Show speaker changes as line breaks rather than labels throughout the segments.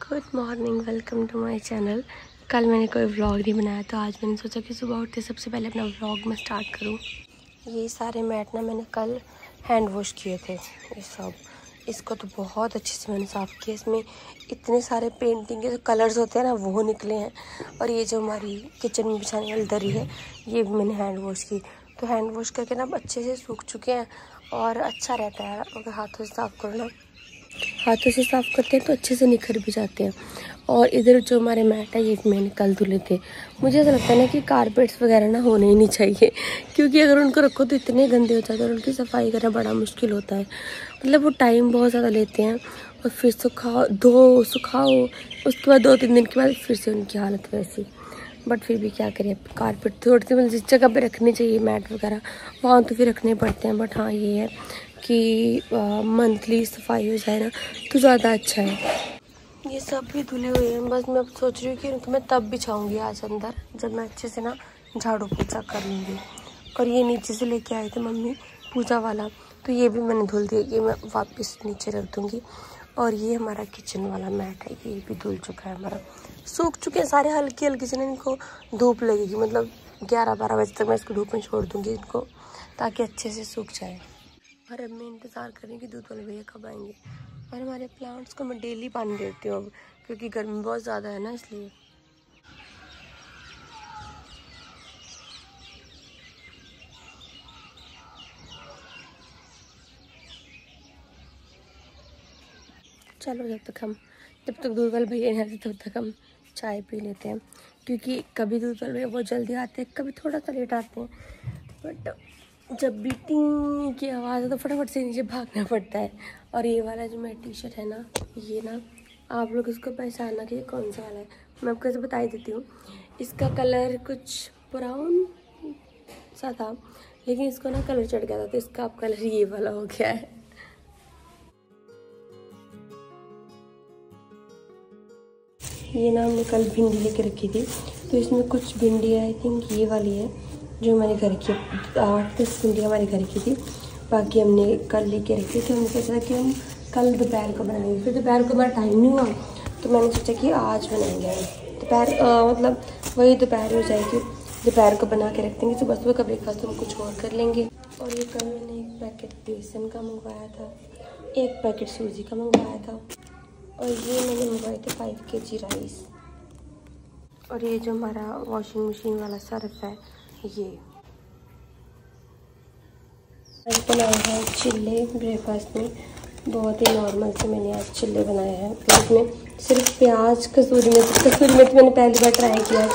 Good morning, welcome to my channel. कल मैंने कोई व्लॉग नहीं बनाया तो आज मैंने सोचा कि सुबह उठते सबसे पहले अपना व्लॉग मैं स्टार्ट करूं। ये सारे मैट ना मैंने कल हैंड वॉश किए थे। ये सब इसको तो बहुत अच्छे से मैंने साफ़ किया। इसमें इतने सारे पेंटिंग के जो कलर्स होते हैं ना वो निकले हैं। और ये जो हमारी किचन में बिछाने वाली दरी है ये भी मैंने हैंड वॉश की। तो हैंड वॉश करके ना अच्छे से सूख चुके हैं और अच्छा रहता है। अगर हाथों से साफ़ करो ना, हाथों से साफ़ करते हैं तो अच्छे से निखर भी जाते हैं। और इधर जो हमारे मैट है ये मैंने कल धुले थे। मुझे ऐसा लगता है ना कि कारपेट्स वगैरह ना होने ही नहीं चाहिए, क्योंकि अगर उनको रखो तो इतने गंदे हो जाते हैं और उनकी सफाई करना बड़ा मुश्किल होता है। मतलब वो टाइम बहुत ज़्यादा लेते हैं और फिर सुखाओ, धो, सुखाओ, उसके बाद 2-3 दिन के बाद फिर से उनकी हालत वैसी। बट फिर भी क्या करें, कारपेट थोड़ी सी मतलब जिस जगह पे रखनी चाहिए मैट वगैरह वहाँ तो फिर रखने पड़ते हैं। बट हाँ ये है कि मंथली सफाई हो जाए ना तो ज़्यादा अच्छा है। ये सब भी धुले हुए हैं। बस मैं अब सोच रही हूँ कि इनको मैं तब बिछाऊंगी आज अंदर जब मैं अच्छे से ना झाड़ू पोछा कर लूँगी। और ये नीचे से लेके आए थे मम्मी पूजा वाला, तो ये भी मैंने धुल दिया, ये मैं वापस नीचे रख दूँगी। और ये हमारा किचन वाला मैट है, ये भी धुल चुका है, हमारा सूख चुके हैं सारे हल्की हल्की से। इनको धूप लगेगी, मतलब 11-12 बजे तक मैं इसको धूप में छोड़ दूँगी इनको, ताकि अच्छे से सूख जाए। और अब मैं इंतज़ार करें कि दूध वाले भैया कब आएंगे। और हमारे प्लांट्स को मैं डेली पानी देती हूँ अब, क्योंकि गर्मी बहुत ज़्यादा है ना, इसलिए। चलो जब तक दूध वाले भैया नहीं आते तब तक हम चाय पी लेते हैं, क्योंकि कभी दूध वाले भैया बहुत जल्दी आते हैं, कभी थोड़ा सा लेट आते हैं। बट जब भी टीं की आवाज़ है तो फटाफट से नीचे भागना पड़ता है। और ये वाला जो मेरा टी शर्ट है ना, ये ना आप लोग इसको पहचानना कि ये कौन सा वाला है। मैं आपको ऐसे बता ही देती हूँ। इसका कलर कुछ ब्राउन सा था, लेकिन इसको ना कलर चढ़ गया था तो इसका अब कलर ये वाला हो गया है। ये ना हमने कल भिंडी लेके रखी थी, तो इसमें कुछ भिंडी आई थिंक ये वाली है जो हमारे घर की, 8-10 भिंडी हमारे घर की थी, बाकी हमने कल लेके रखी थी। हमने सोचा कि हम कल दोपहर को बनाएंगे, फिर दोपहर को हमारा टाइम नहीं हुआ तो मैंने सोचा कि आज बनाएंगे। दोपहर मतलब वही दोपहर हो जाएगी, दोपहर को बना के रख देंगे, सुबह सुबह का ब्रेकफास्ट हम कुछ और कर लेंगे। और ये कल मैंने 1 पैकेट बेसन का मंगवाया था, 1 पैकेट सूजी का मंगवाया था, और ये मैंने मंगवाए थे 5 kg राइस। और ये जो हमारा वॉशिंग मशीन वाला सर्फ है ये। आज बनाए हैं चिल्ले ब्रेकफास्ट में, बहुत ही नॉर्मल से मैंने आज चिल्ले बनाए हैं। फिर इसमें सिर्फ प्याज, कसूरी मेथी मैंने पहली बार ट्राई किया।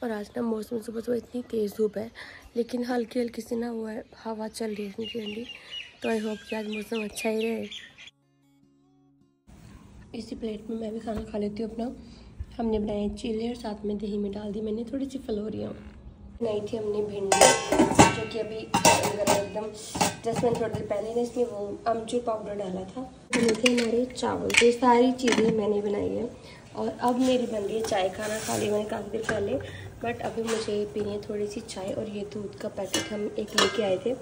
और आज ना मौसम सुबह सुबह इतनी तेज़ धूप है, लेकिन हल्की हल्की सी ना वो है, हवा चल रही है इतनी ठंडी। तो आई होप कि आज मौसम अच्छा ही रहे। इसी प्लेट में मैं भी खाना खा लेती हूँ अपना। हमने बनाए चिल्ले और साथ में दही में डाल दी मैंने थोड़ी सी फलोरियाँ। बनाई थी हमने भिंडी, जो कि अभी एकदम जस्ट मैंने थोड़ी देर पहले ना इसमें वो अमचूर पाउडर डाला था। बने थे हमारे चावल। तो ये सारी चीज़ें मैंने बनाई है। और अब मेरी बन रही है चाय। खाना खा लिया मैंने काफ़ी देर पहले, बट अभी मुझे पीनी है थोड़ी सी चाय। और ये दूध का पैकेट हम एक लेके आए थे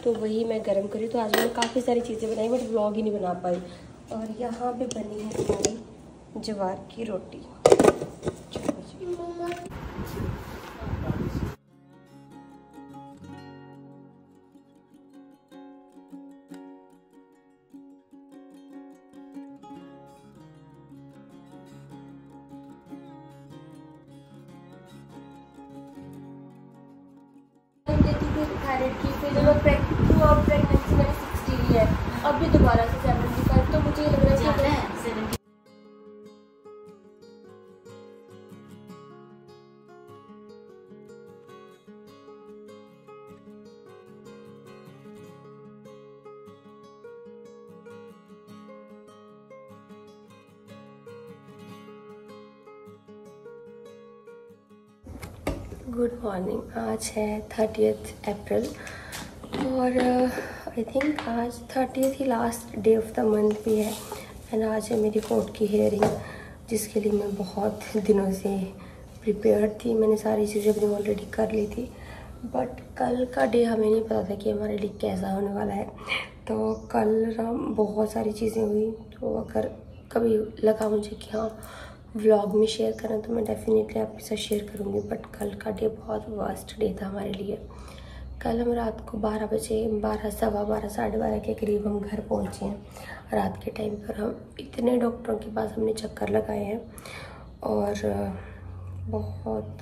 तो वही मैं गर्म करी। तो आज मैंने काफ़ी सारी चीज़ें बनाई बट व्लॉग ही नहीं बना पाई। और यहाँ पे बनी है हमारी ज्वार की रोटी। थायराइड की, फिर जब थ्रू आउट प्रेगनेंसी मैंने 60 ली है, अब भी दोबारा से 75। तो मुझे लग रहा है कि गुड मॉर्निंग। आज है 30 अप्रैल और आई थिंक आज 30 ही last day of the month भी है। एंड आज है मेरी कोर्ट की हियरिंग, जिसके लिए मैं बहुत दिनों से प्रिपेयर थी। मैंने सारी चीज़ें अपनी ऑलरेडी कर ली थी, बट कल का डे हमें नहीं पता था कि हमारे लिए कैसा होने वाला है। तो कल बहुत सारी चीज़ें हुई, तो अगर कभी लगा मुझे कि हाँ व्लॉग में शेयर करना, तो मैं डेफिनेटली आपके साथ शेयर करूँगी। बट कल का डे बहुत वर्स्ट डे था हमारे लिए। कल हम रात को 12 बजे, 12, सवा 12, साढ़े 12 के करीब हम घर पहुँचे हैं। रात के टाइम पर हम इतने डॉक्टरों के पास हमने चक्कर लगाए हैं और बहुत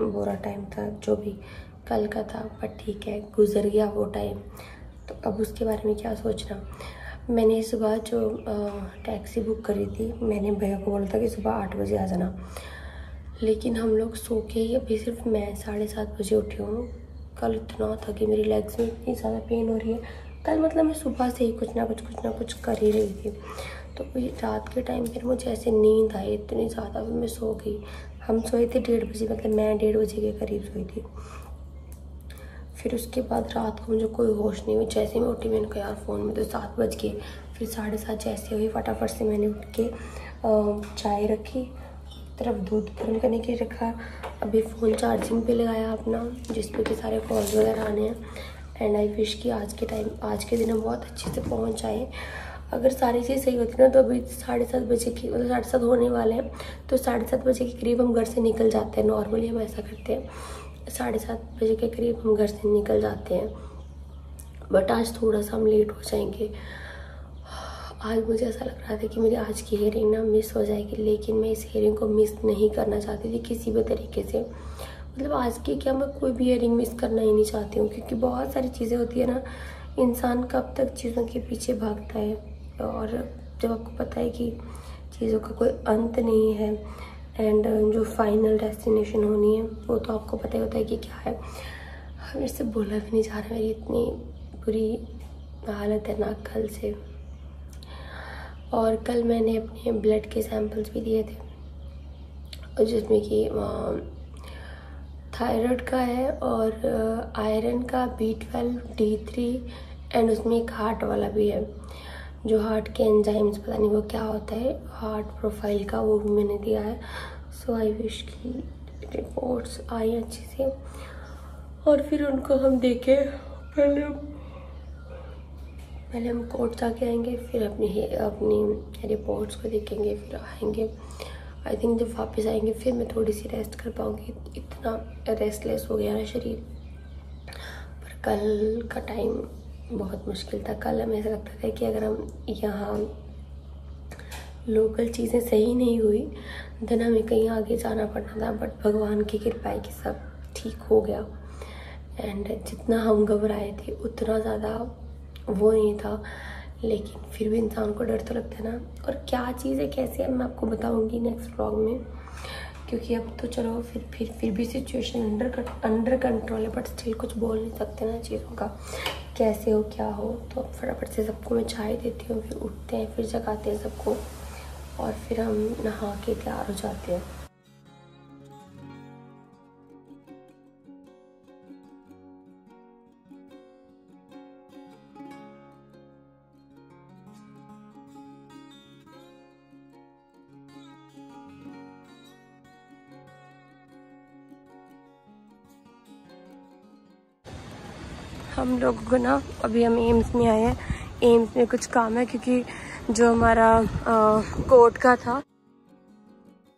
बुरा टाइम था जो भी कल का था। बट ठीक है, गुजर गया वो टाइम, तो अब उसके बारे में क्या सोचना। मैंने सुबह जो टैक्सी बुक करी थी, मैंने भैया को बोला था कि सुबह 8 बजे आ जाना, लेकिन हम लोग सो के ही अभी सिर्फ मैं 7:30 बजे उठी हूँ। कल इतना था कि मेरी लेग्स में इतनी ज़्यादा पेन हो रही है। कल मतलब मैं सुबह से ही कुछ ना कुछ कर ही रही थी। तो रात के टाइम फिर मुझे ऐसे नींद आई इतनी ज़्यादा, फिर मैं सो गई। हम सोए थे 1:30 बजे, मतलब मैं 1:30 बजे के करीब सोई थी। फिर उसके बाद रात को मुझे कोई होश नहीं हुई। जैसे मैं उठी, मैंने कहा यार फ़ोन में तो 7 बज गए। फिर 7:30 जैसे हुई, फटाफट से मैंने उठ के चाय रखी, तरफ दूध गर्म करने के लिए रखा, अभी फ़ोन चार्जिंग पे लगाया अपना, जिस पे कि सारे कॉल्स वगैरह आने हैं। एंड आई विश कि आज के दिन हम बहुत अच्छे से पहुंच जाएँ। अगर सारी चीज़ सही होती ना तो अभी 7:30 बजे की, मतलब 7:30 होने वाले हैं, तो 7:30 बजे के करीब हम घर से निकल जाते हैं। नॉर्मली हम ऐसा करते हैं, 7:30 बजे के करीब हम घर से निकल जाते हैं। बट आज थोड़ा सा हम लेट हो जाएंगे। आज मुझे ऐसा लग रहा था कि मेरी आज की हेयरिंग ना मिस हो जाएगी, लेकिन मैं इस हेयरिंग को मिस नहीं करना चाहती थी किसी भी तरीके से। मतलब आज की क्या, मैं कोई भी हेयरिंग मिस करना ही नहीं चाहती हूँ, क्योंकि बहुत सारी चीज़ें होती है ना, इंसान कब तक चीज़ों के पीछे भागता है। और जब आपको पता है कि चीज़ों का कोई अंत नहीं है एंड जो फाइनल डेस्टिनेशन होनी है वो तो आपको पता ही होता है कि क्या है। मेरे से बोला भी नहीं जा रहा, मेरी इतनी बुरी हालत है ना कल से। और कल मैंने अपने ब्लड के सैंपल्स भी दिए थे, जिसमें कि थायराइड का है और आयरन का, B12, D3 एंड उसमें एक हार्ट वाला भी है, जो हार्ट के एंजाइम्स, पता नहीं वो क्या होता है, हार्ट प्रोफाइल का, वो भी मैंने दिया है। सो आई विश की रिपोर्ट्स आई अच्छे से और फिर उनको हम देखें। पहले हम कोर्ट जाके आएंगे, फिर अपनी रिपोर्ट्स को देखेंगे, फिर आएंगे। आई थिंक जब वापस आएंगे फिर मैं थोड़ी सी रेस्ट कर पाऊँगी। इतना रेस्टलेस हो गया ना शरीर। पर कल का टाइम बहुत मुश्किल था। कल हमें ऐसा लगता था कि अगर हम यहाँ लोकल चीज़ें सही नहीं हुई देन हमें कहीं आगे जाना पड़ना था। बट भगवान की कृपा है कि सब ठीक हो गया। एंड जितना हम घबराए थे उतना ज़्यादा वो नहीं था, लेकिन फिर भी इंसान को डर तो लगता है ना। और क्या चीज़ है, कैसे है, मैं आपको बताऊंगी नेक्स्ट व्लॉग में, क्योंकि अब तो चलो फिर भी सिचुएशन अंडर कंट्रोल है। बट स्टिल कुछ बोल नहीं सकते ना चीज़ों का, कैसे हो क्या हो। तो फटाफट से सबको मैं चाय देती हूँ, फिर उठते हैं, फिर जगाते हैं सबको और फिर हम नहा के तैयार हो जाते हैं। हम लोगों को ना अभी हम एम्स में आए हैं। एम्स में कुछ काम है क्योंकि जो हमारा कोर्ट का था।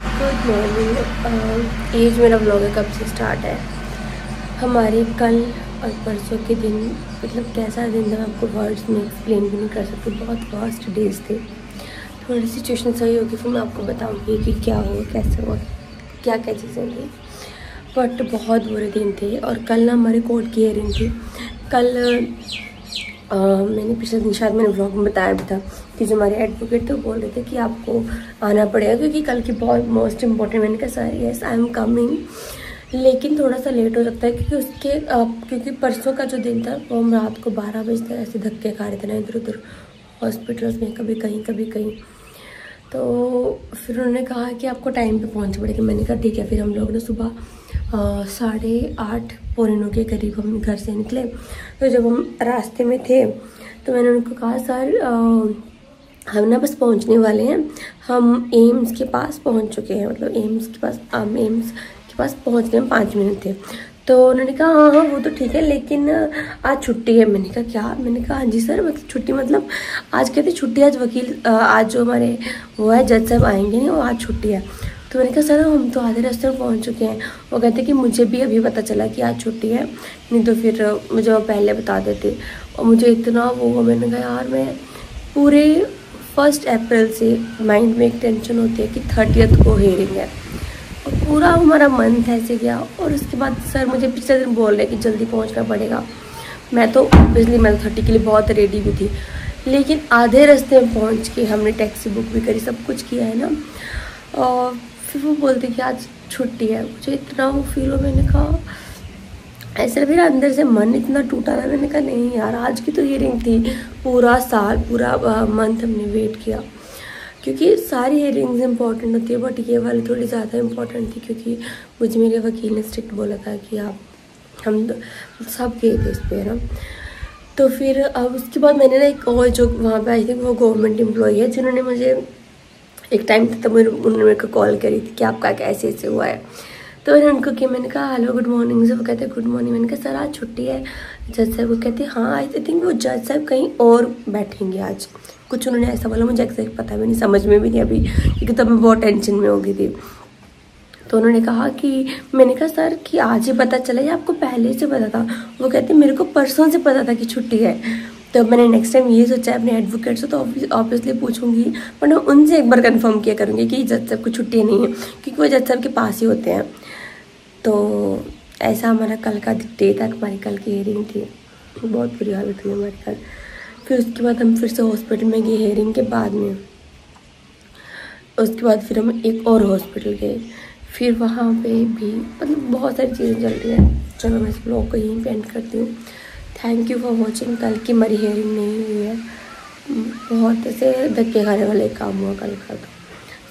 Good morning. ये जो मेरा व्लॉग है कब से स्टार्ट है, हमारे कल और परसों के दिन, मतलब कैसा दिन था मैं आपको वर्ड्स में एक्सप्लेन भी नहीं कर सकती। बहुत वर्स्ट डेज थे। थोड़ी सिचुएशन सही होगी फिर मैं आपको बताऊँगी कि क्या हुआ, कैसे हुआ, क्या क्या चीज़ें थी। बट बहुत बुरे दिन थे। और कल ना हमारे कोर्ट की हियरिंग थी। कल मैंने पिछले दिन शायद मैंने व्लॉग में बताया भी था कि जो हमारे एडवोकेट थे वो बोल रहे थे कि आपको आना पड़ेगा क्योंकि कल की बहुत मोस्ट इम्पॉर्टेंट। मैंने कहा sir yes I am coming, लेकिन थोड़ा सा लेट हो सकता है क्योंकि क्योंकि परसों का जो दिन था वो हम रात को 12 बजे तक ऐसे धक्के खा रहे थे ना इधर उधर हॉस्पिटल्स में, कभी कहीं। तो फिर उन्होंने कहा कि आपको टाइम पे पहुंचना पड़ेगा। मैंने कहा ठीक है। फिर हम लोग ना सुबह 8:30 पौने 9 के करीब हम घर से निकले। तो जब हम रास्ते में थे तो मैंने उनको कहा सर हम ना बस पहुंचने वाले हैं, हम एम्स के पास पहुंच चुके हैं, मतलब एम्स के पास पहुंचने में 5 मिनट थे। तो उन्होंने कहा हाँ हाँ वो तो ठीक है, लेकिन आज छुट्टी है। मैंने कहा क्या? मैंने कहा हाँ जी सर, मतलब छुट्टी मतलब आज कहते छुट्टी, आज वकील आज जो हमारे वो है जज साहब आएंगे नहीं, वो आज छुट्टी है। तो मैंने कहा सर हम तो आधे रास्ते में पहुंच चुके हैं। वो कहते कि मुझे भी अभी पता चला कि आज छुट्टी है, नहीं तो फिर मुझे वो पहले बता देते। और मुझे इतना वो, मैंने कहा यार मैं पूरे 1 अप्रैल से माइंड में एक टेंशन होती है कि 30th को हेयरिंग है, और पूरा हमारा मंथ ऐसे गया। और उसके बाद सर मुझे पिछले दिन बोल रहे कि जल्दी पहुंचना पड़ेगा। मैं तो ऑब्वियसली मैं 30 के लिए बहुत रेडी भी थी, लेकिन आधे रास्ते में पहुंच के हमने टैक्सी बुक भी करी, सब कुछ किया है ना, और फिर वो बोलते कि आज छुट्टी है। मुझे इतना वो फील हो, मैंने कहा ऐसे मेरा अंदर से मन इतना टूटा था। मैंने कहा नहीं यार, आज की तो हियरिंग थी, पूरा साल पूरा मंथ हमने वेट किया, क्योंकि सारी हियरिंग्स इंपॉर्टेंट होती है, बट ये वाली थोड़ी ज़्यादा इंपॉर्टेंट थी, क्योंकि मुझे मेरे वकील ने स्ट्रिक्ट बोला था कि आप हम सब गए थे इस पर ना। तो फिर अब उसके बाद मैंने ना एक और जो वहाँ पे आई थी वो गवर्नमेंट एम्प्लॉई है, जिन्होंने मुझे एक टाइम था तब उन्होंने मेरे को कॉल करी थी कि आपका कैसे ऐसे हुआ है। तो मैंने उनको किया, मैंने कहा हेलो गुड मॉर्निंग। से वो कहते हैं गुड मॉर्निंग। मैंने कहा सर आज छुट्टी है जज साहब। वो कहते हैं हाँ आई थिंक वो जज साहब कहीं और बैठेंगे आज, कुछ उन्होंने ऐसा बोला, मुझे एग्जैक्ट पता भी नहीं, समझ में भी नहीं अभी, क्योंकि तब मैं बहुत टेंशन में हो गई थी। तो उन्होंने कहा कि, मैंने कहा सर कि आज ही पता चला या आपको पहले से पता था? वो कहते मेरे को परसों से पता था कि छुट्टी है। तो मैंने नेक्स्ट टाइम ये सोचा है अपने एडवोकेट से, तो ऑब्वियसली पूछूंगी, पर मैं उनसे एक बार कंफर्म किया करूँगी कि जज साहब को छुट्टी नहीं है, क्योंकि वो जज साहब के पास ही होते हैं। तो ऐसा हमारा कल का डे था, हमारी कल की हियरिंग थी, बहुत बुरी हालत हुई हमारी कल। फिर उसके बाद हम फिर से हॉस्पिटल में गए हियरिंग के बाद में। उसके बाद फिर हम एक और हॉस्पिटल गए, फिर वहाँ पे भी मतलब बहुत सारी चीज़ें चल रही हैं। चलो मैं इस ब्लॉग को यहीं पे एंड करती हूँ। Thank you for watching. कल की हमारी हियरिंग नहीं हुई है, बहुत ऐसे धक्के खाने वाले काम हुआ कल का।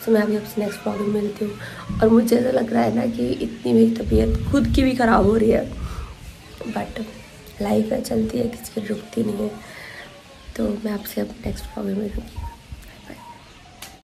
तो मैं अभी आपसे नेक्स्ट ब्लॉग में मिलती हूँ। और मुझे ऐसा लग रहा है ना कि इतनी मेरी तबीयत खुद की भी ख़राब हो रही है, बट लाइफ है, चलती है, किसी की रुकती नहीं है। तो मैं आपसे अब नेक्स्ट ब्लॉग में मिलूँगी।